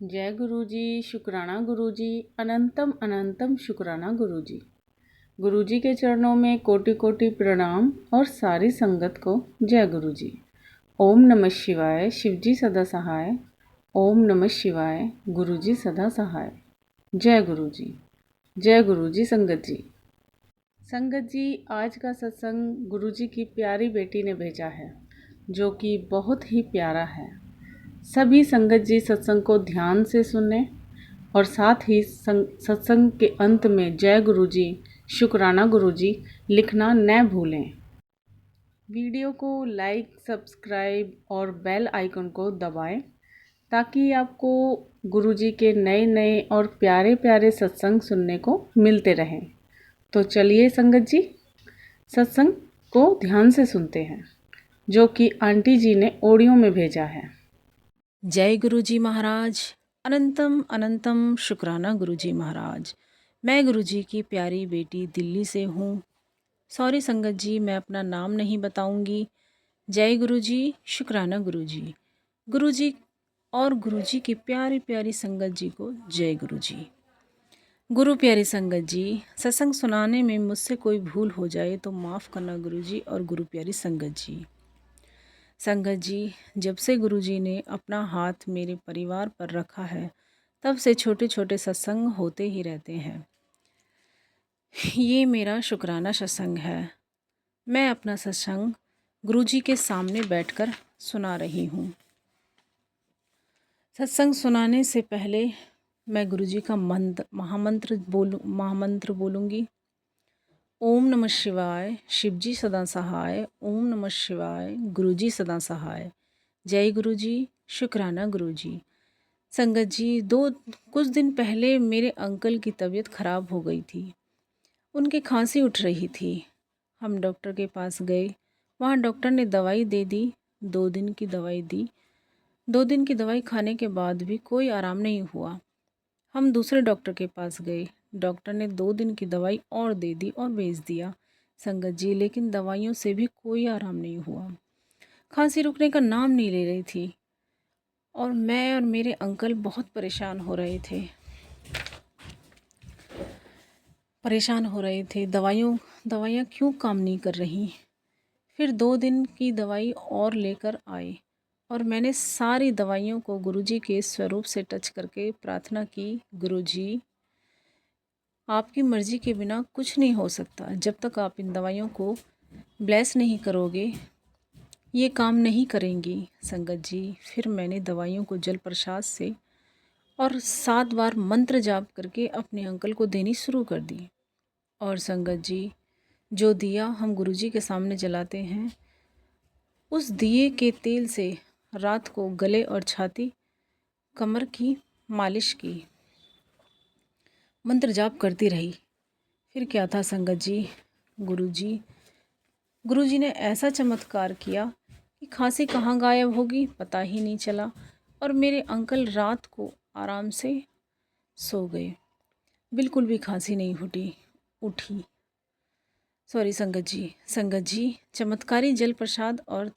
जय गुरु जी, शुक्राना गुरु जी, अनंतम अनंतम शुक्राना गुरु जी। गुरु जी के चरणों में कोटि कोटि प्रणाम और सारी संगत को जय गुरु जी। ओम नमः शिवाय, शिव जी सदा सहाय। ओम नमः शिवाय, गुरु जी सदा सहाय। जय गुरु जी, जय गुरु जी। संगत जी, संगत जी, आज का सत्संग गुरु जी की प्यारी बेटी ने भेजा है, जो कि बहुत ही प्यारा है। सभी संगत जी सत्संग को ध्यान से सुने और साथ ही सत्संग के अंत में जय गुरु जी, शुक्राना गुरु जी लिखना न भूलें। वीडियो को लाइक, सब्सक्राइब और बेल आइकन को दबाएं ताकि आपको गुरु जी के नए नए और प्यारे प्यारे सत्संग सुनने को मिलते रहें। तो चलिए संगत जी, सत्संग को ध्यान से सुनते हैं, जो कि आंटी जी ने ऑडियो में भेजा है। जय गुरु जी महाराज। अनंतम अनंतम शुक्राना गुरु जी महाराज। मैं गुरु जी की प्यारी बेटी दिल्ली से हूँ। सॉरी संगत जी, मैं अपना नाम नहीं बताऊंगी। जय गुरु जी, शुक्राना गुरु जी। गुरु जी और गुरु जी की प्यारी प्यारी संगत जी को जय गुरु जी। गुरु प्यारी संगत जी, सत्संग सुनाने में मुझसे कोई भूल हो जाए तो माफ़ करना गुरु जी और गुरु प्यारी संगत जी। संगत जी, जब से गुरुजी ने अपना हाथ मेरे परिवार पर रखा है, तब से छोटे छोटे सत्संग होते ही रहते हैं। ये मेरा शुक्राना सत्संग है। मैं अपना सत्संग गुरुजी के सामने बैठकर सुना रही हूँ। सत्संग सुनाने से पहले मैं गुरुजी का महामंत्र बोलूँगी। ओम नमः शिवाय, शिवजी सदा सहाय। ओम नमः शिवाय, गुरुजी सदा सहाय। जय गुरु जी, शुक्राना गुरु जी। संगत जी, कुछ दिन पहले मेरे अंकल की तबीयत ख़राब हो गई थी। उनकी खांसी उठ रही थी। हम डॉक्टर के पास गए। वहाँ डॉक्टर ने दवाई दे दी। 2 दिन की दवाई दी। 2 दिन की दवाई खाने के बाद भी कोई आराम नहीं हुआ। हम दूसरे डॉक्टर के पास गए। डॉक्टर ने 2 दिन की दवाई और दे दी और भेज दिया। संगत जी, लेकिन दवाइयों से भी कोई आराम नहीं हुआ। खांसी रुकने का नाम नहीं ले रही थी और मैं और मेरे अंकल बहुत परेशान हो रहे थे। दवाइयाँ क्यों काम नहीं कर रही। फिर 2 दिन की दवाई और लेकर आए और मैंने सारी दवाइयों को गुरुजी के स्वरूप से टच करके प्रार्थना की, गुरुजी, आपकी मर्ज़ी के बिना कुछ नहीं हो सकता। जब तक आप इन दवाइयों को ब्लेस नहीं करोगे, ये काम नहीं करेंगी। संगत जी, फिर मैंने दवाइयों को जल प्रसाद से और 7 बार मंत्र जाप करके अपने अंकल को देनी शुरू कर दी। और संगत जी, जो दिया हम गुरुजी के सामने जलाते हैं, उस दिए के तेल से रात को गले और छाती, कमर की मालिश की, मंत्र जाप करती रही। फिर क्या था संगत जी, गुरुजी ने ऐसा चमत्कार किया कि खांसी कहाँ गायब होगी पता ही नहीं चला और मेरे अंकल रात को आराम से सो गए। बिल्कुल भी खांसी नहीं उठी। सॉरी संगत जी, चमत्कारी जल प्रसाद और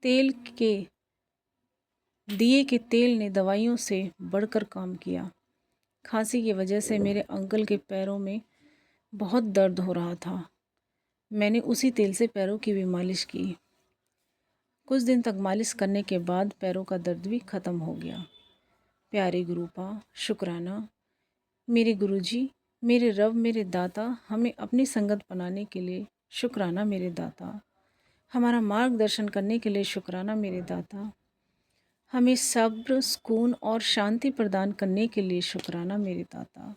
तेल के दिए के तेल ने दवाइयों से बढ़कर काम किया। खांसी की वजह से मेरे अंकल के पैरों में बहुत दर्द हो रहा था। मैंने उसी तेल से पैरों की भी मालिश की। कुछ दिन तक मालिश करने के बाद पैरों का दर्द भी ख़त्म हो गया। प्यारे गुरुपा, शुक्राना। मेरे गुरुजी, मेरे रब, मेरे दाता, हमें अपनी संगत बनाने के लिए शुक्राना मेरे दाता। हमारा मार्गदर्शन करने के लिए शुक्राना मेरे दाता। हमें सब्र, सुकून और शांति प्रदान करने के लिए शुक्राना मेरे दाता।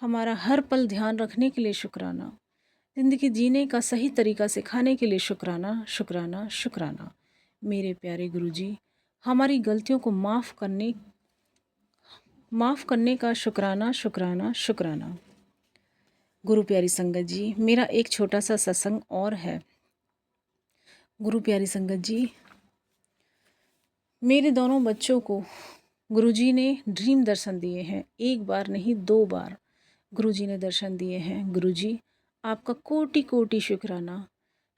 हमारा हर पल ध्यान रखने के लिए शुक्राना। ज़िंदगी जीने का सही तरीका सिखाने के लिए शुक्राना, शुक्राना, शुक्राना। मेरे प्यारे गुरुजी, हमारी गलतियों को माफ़ करने का शुक्राना, शुक्राना, शुक्राना। गुरु प्यारी संगत जी, मेरा एक छोटा सा सत्संग और है। गुरु प्यारी संगत जी, मेरे दोनों बच्चों को गुरुजी ने ड्रीम दर्शन दिए हैं। 1 बार नहीं, 2 बार गुरुजी ने दर्शन दिए हैं। गुरुजी, आपका कोटि कोटि शुक्राना।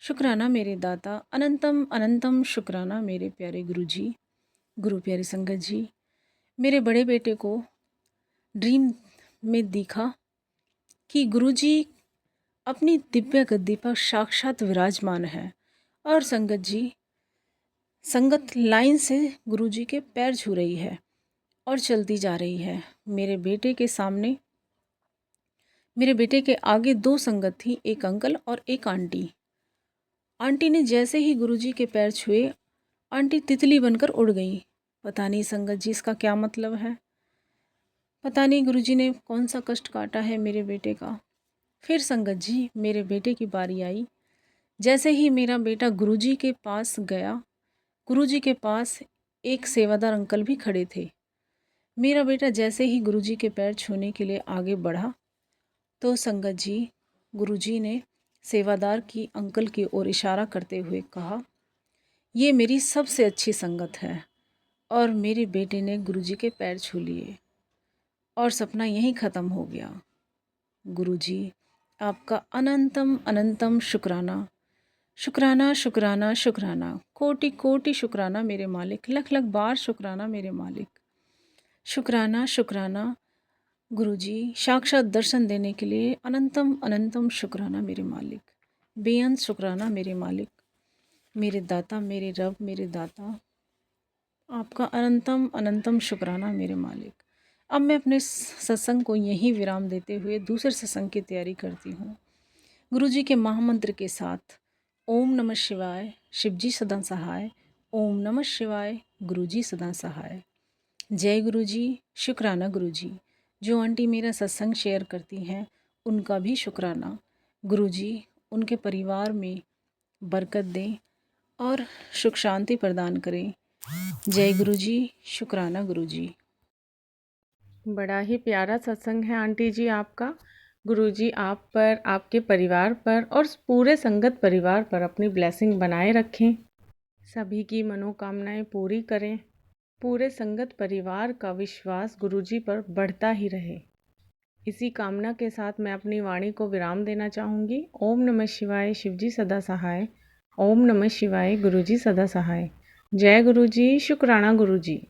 शुक्राना मेरे दाता, अनंतम अनंतम शुक्राना मेरे प्यारे गुरुजी। गुरु प्यारी संगत जी, मेरे बड़े बेटे को ड्रीम में दिखा कि गुरुजी अपनी दिव्य गद्दी पर साक्षात विराजमान है और संगत लाइन से गुरुजी के पैर छू रही है और चलती जा रही है। मेरे बेटे के आगे दो संगत थी, एक अंकल और एक आंटी। आंटी ने जैसे ही गुरुजी के पैर छुए, आंटी तितली बनकर उड़ गई। पता नहीं संगत जी इसका क्या मतलब है। पता नहीं गुरुजी ने कौन सा कष्ट काटा है मेरे बेटे का। फिर संगत जी मेरे बेटे की बारी आई। जैसे ही मेरा बेटा गुरुजी के पास गया, गुरुजी के पास एक सेवादार अंकल भी खड़े थे। मेरा बेटा जैसे ही गुरुजी के पैर छूने के लिए आगे बढ़ा तो संगत जी गुरुजी ने सेवादार की अंकल की ओर इशारा करते हुए कहा, ये मेरी सबसे अच्छी संगत है। और मेरे बेटे ने गुरुजी के पैर छू लिए और सपना यहीं ख़त्म हो गया। गुरुजी आपका अनंतम अनंतम शुक्राना, शुक्राना शुक्राना शुक्राना, कोटि कोटि शुक्राना मेरे मालिक, लख लख बार शुक्राना मेरे मालिक। शुक्राना शुक्राना गुरुजी, साक्षात दर्शन देने के लिए अनंतम अनंतम शुक्राना मेरे मालिक, बेअंत शुक्राना मेरे मालिक, मेरे दाता, मेरे रब, मेरे दाता, आपका अनंतम अनंतम शुक्राना मेरे मालिक। अब मैं अपने सत्संग को यहीं विराम देते हुए दूसरे सत्संग की तैयारी करती हूँ गुरुजी के महामंत्र के साथ। ओम नमः शिवाय, शिवजी सदा सहाय। ओम नमः शिवाय, गुरुजी सदा सहाय। जय गुरुजी, शुक्राना गुरुजी। जो आंटी मेरा सत्संग शेयर करती हैं उनका भी शुक्राना। गुरुजी उनके परिवार में बरकत दें और सुख शांति प्रदान करें। जय गुरुजी, शुक्राना गुरुजी। बड़ा ही प्यारा सत्संग है आंटी जी आपका। गुरुजी आप पर, आपके परिवार पर और पूरे संगत परिवार पर अपनी ब्लेसिंग बनाए रखें, सभी की मनोकामनाएं पूरी करें। पूरे संगत परिवार का विश्वास गुरुजी पर बढ़ता ही रहे। इसी कामना के साथ मैं अपनी वाणी को विराम देना चाहूँगी। ओम नमः शिवाय, शिवजी सदा सहाय। ओम नमः शिवाय, गुरुजी सदा सहाय। जय गुरुजी, शुक्राना गुरुजी।